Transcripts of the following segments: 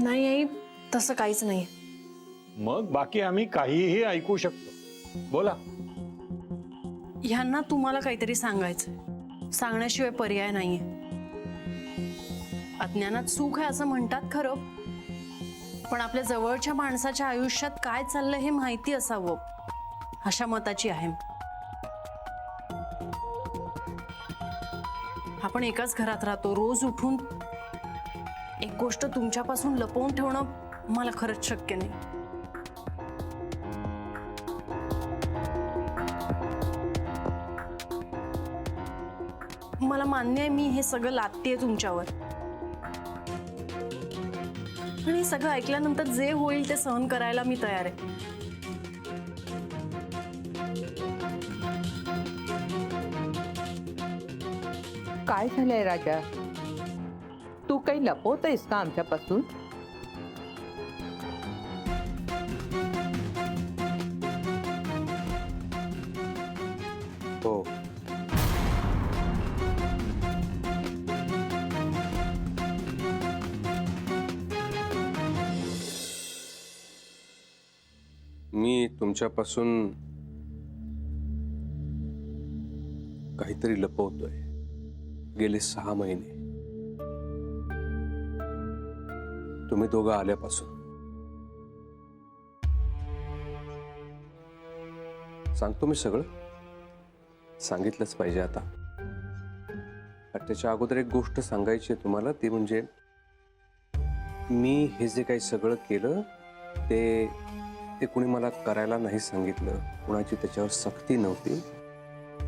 नाही आई, तसं काहीच नाही. मग बाकी आम्ही काहीही ऐकू शकतो. बोला. ह्यांना तुम्हाला काहीतरी सांगायचंय, सांगण्याशिवाय पर्याय नाहीये. अज्ञानात सुख आहे असं म्हणतात खरं, पण आपल्या जवळच्या माणसाच्या आयुष्यात काय चाललंय हे माहिती असावं, अशा मताची आहे. आपण एकाच घरात राहतो, रोज उठून एक गोष्ट तुमच्यापासून लपवून ठेवणं मला खरंच शक्य नाही. मला मान्य आहे, मी हे सगळं लादतेय तुमच्यावर, पण हे सगळं ऐकल्यानंतर जे होईल ते सहन करायला मी तयार आहे. काय झालंय राजा? तू काही लपवतयस का आमच्यापासून? हो. मी तुमच्यापासून काहीतरी लपवतोय गेले 6 महिने. तुम्ही दोघं आल्यापासून. सांगतो मी सगळं. सांगितलंच पाहिजे आता. त्याच्या अगोदर एक गोष्ट सांगायची आहे तुम्हाला, ती म्हणजे मी हे जे काही सगळं केलं ते कुणी मला करायला नाही सांगितलं, कुणाची त्याच्यावर सक्ती नव्हती.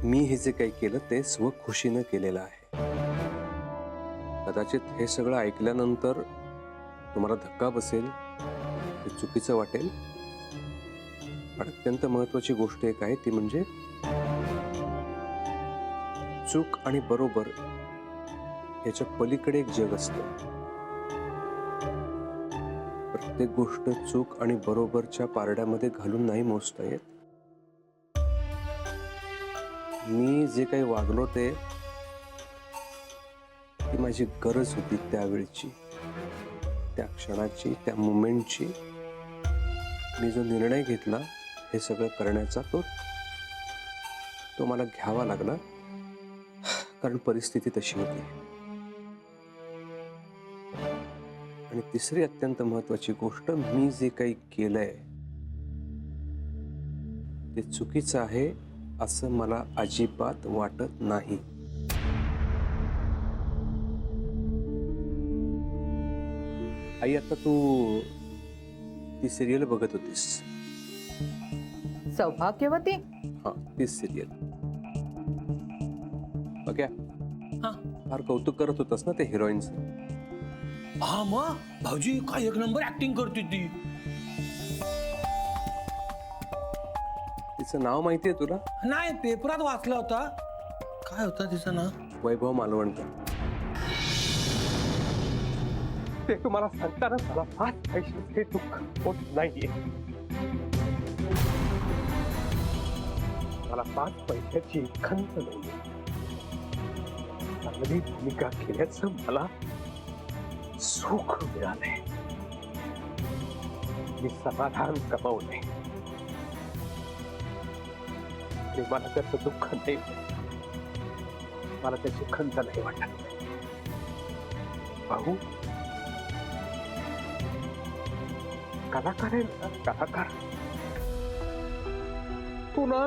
मी हे जे काही केलं ते स्वखुशीनं केलेलं आहे. कदाचित हे सगळं ऐकल्यानंतर तुम्हाला धक्का बसेल, ते चुकीचं वाटेल, पण अत्यंत महत्वाची गोष्ट एक आहे, ती म्हणजे चूक आणि बरोबर याच्या पलीकडे एक जग असतं. प्रत्येक गोष्ट चूक आणि बरोबरच्या पारड्यामध्ये घालून नाही मोजता येत. मी जे काही वागलो ते ती माझी गरज होती त्यावेळची, त्या क्षणाची, त्या मोमेंटची. मी जो निर्णय घेतला हे सगळं करण्याचा, तो मला घ्यावा लागला, कारण परिस्थिती तशी होती. आणि तिसरी अत्यंत महत्वाची गोष्ट, मी जे काही केलंय ते चुकीचं आहे असं मला अजिबात वाटत नाही. आई, आता तू ती सिरियल बघत होतीस? सौभाग्यवती? हा, ती सिरियल बघ्या. फार कौतुक करत होतास ना ते हिरोईनचं? हा मग भाऊजी काय एक नंबर ऍक्टिंग करते ती. तिचं नाव माहितीये तुला? नाही, पेपरात वाचला होता. काय होतं तिचं नाव? वैभव मालवणकर. ते तुम्हाला सांगताना मला 5 पैशाचे दुःख होत नाहीये. मला 5 पैशाची खंत नाहीये. चांगली भूमिका केल्याचं मला सुख मिळालंय. मी समाधान कमावले आणि मला त्याचं दुःख नाही, मला त्याची खंत नाही वाटत. भाऊ कलाकार आहे ना, कलाकार. तो ना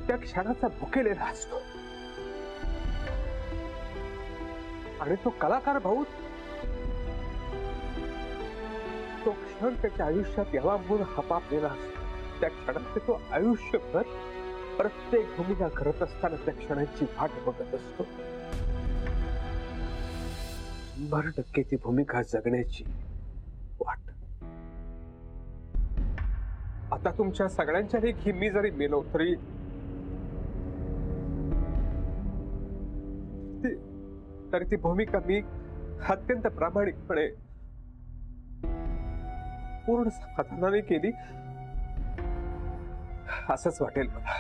त्या क्षणाचा भुकेलेला असतो. आणि तो कलाकार भाऊ, तो क्षण त्याच्या आयुष्यात यावा म्हणून हपापलेला असतो. त्या क्षणाचे तो आयुष्यभर प्रत्येक भूमिका करत असताना त्या क्षणाची वाट बघत असतो. 100% ती भूमिका जगण्याची वाट. आता तुमच्या सगळ्यांच्या लेखी मी जरी मेलो तरी ती भूमिका मी अत्यंत प्रामाणिकपणे पूर्ण समाधानाने केली असंच वाटेल मला.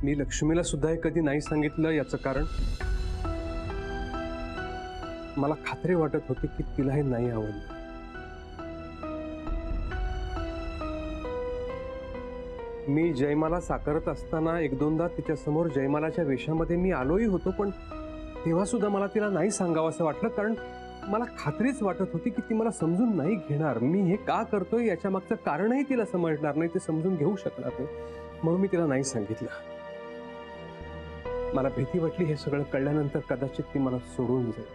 मी लक्ष्मीला सुद्धा हे कधी नाही सांगितलं. याचं कारण मला खात्री वाटत होती की तिला हे नाही आवडलं. मी जयमाला साकारत असताना एक दोनदा तिच्या समोर जयमालाच्या वेशामध्ये मी आलोही होतो, पण तेव्हा सुद्धा मला तिला नाही सांगावं असं वाटलं, कारण मला खात्रीच वाटत होती की ती मला समजून नाही घेणार. मी हे का करतोय याच्या मागचं कारणही तिला समजणार नाही, ते समजून घेऊ शकणार नाही, म्हणून मी तिला नाही सांगितलं. मला भीती वाटली हे सगळं कळल्यानंतर कदाचित ती मला सोडून जाईल.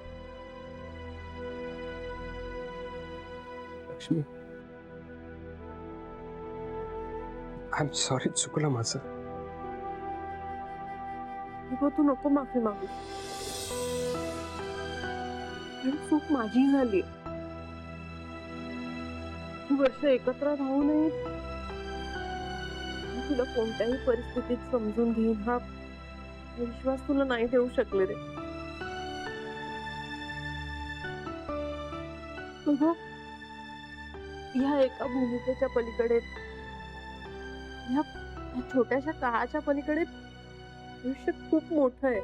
लक्ष्मी, आय एम सॉरी, चुकलं माझं. तू नको माफी मागू. चूक माझी झाली. वर्ष एकत्र राहू नये, तुला कोणत्याही परिस्थितीत समजून घेईन हा विश्वास तुला नाही देऊ शकले रे. ह्या एका भूमिकेच्या पलीकडे, ह्या छोट्याशा काळाच्या पलीकडे आयुष्य खूप मोठं आहे.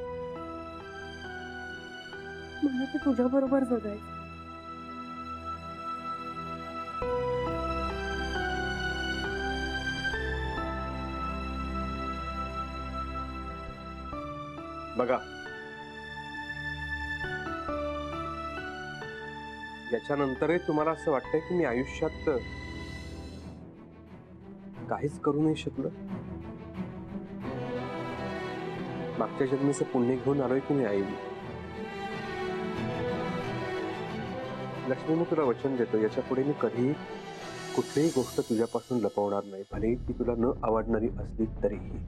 मला ते तुझ्या बरोबर जगायचं. बघा, याच्यानंतरही तुम्हाला असं वाटतंय की मी आयुष्यात काहीच करू नाही शकलो. मागच्या जन्मीचं पुण्य घेऊन आलोय की मी आई. लक्ष्मी, मी तुला वचन देतो, याच्या पुढे मी कधीही कुठलीही गोष्ट तुझ्यापासून लपवणार नाही, भलेही ती तुला न आवडणारी असली तरीही.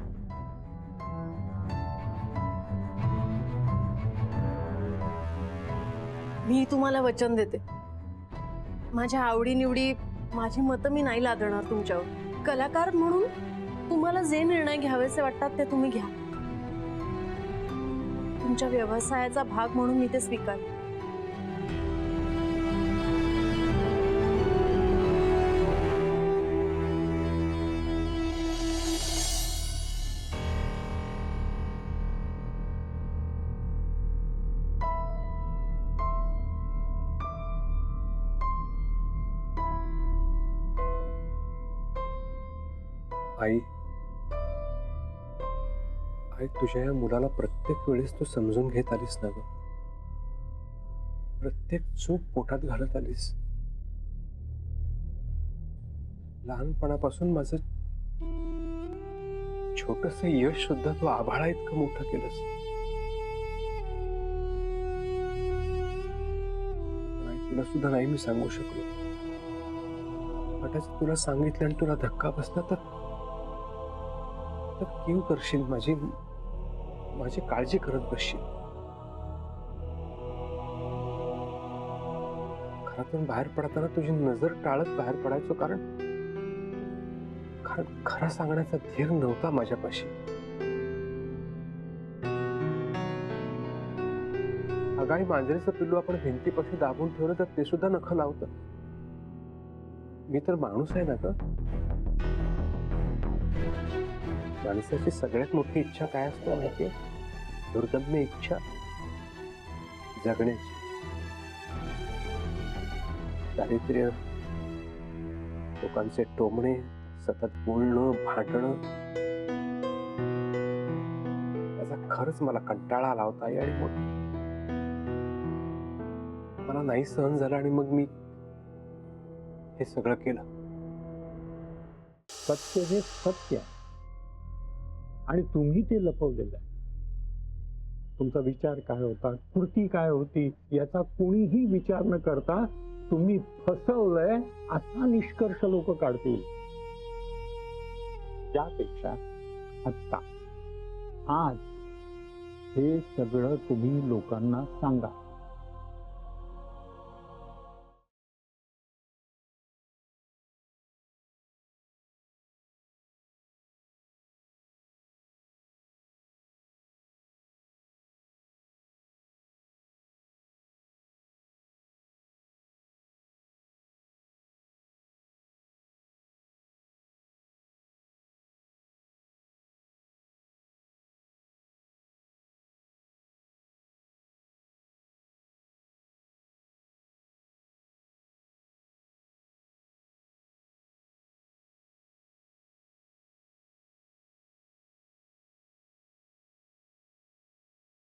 मी तुम्हाला वचन देते, माझ्या आवडीनिवडी, माझी मतं मी नाही लादणार तुमच्यावर. कलाकार म्हणून तुम्हाला जे निर्णय घ्यावेसे वाटतात ते तुम्ही घ्या. तुमच्या व्यवसायाचा भाग म्हणून मी ते स्वीकार. आई, आई, तुझ्या या मुलाला प्रत्येक वेळेस तू समजून घेत आलीस ना ग. प्रत्येक चूक पोटात घालत आलीस. लहानपणापासून माझं छोटस यश सुद्धा तू आभाळा इतकं मोठं केलंस. तुला सुद्धा नाही मी सांगू शकलो. वाटायचं तुला सांगितलं आणि तुला धक्का बसला तर केव करशील, माझी काळजी करत बसशील. घरातून बाहेर पडताना तुझी नजर टाळत बाहेर पडायचो, कारण खरं सांगण्याचा धीर नव्हता माझ्यापाशी. अगाई मांजरीचं पिल्लू आपण भिंतीपाशी दाबून ठेवलं तर ते सुद्धा नखं लावतं. मी तर माणूस आहे ना ग. माणसाची सगळ्यात मोठी इच्छा काय असते माहितीये? दुर्दम्य इच्छा जगण्याची. दारिद्र्य, लोकांचे टोमणे, सतत बोलणं, भांडणं, त्याचा खरंच मला कंटाळा आला होता. आणि मग मला नाही सहन झालं आणि मग मी हे सगळं केलं. सत्य हे सत्य आहे आणि तुम्ही ते लपवलेलं आहे. तुमचा विचार काय होता, कृती काय होती, याचा कोणीही विचार न करता तुम्ही फसवलंय असा निष्कर्ष लोक काढतील. त्यापेक्षा आत्ता, आज हे सगळं तुम्ही लोकांना सांगा.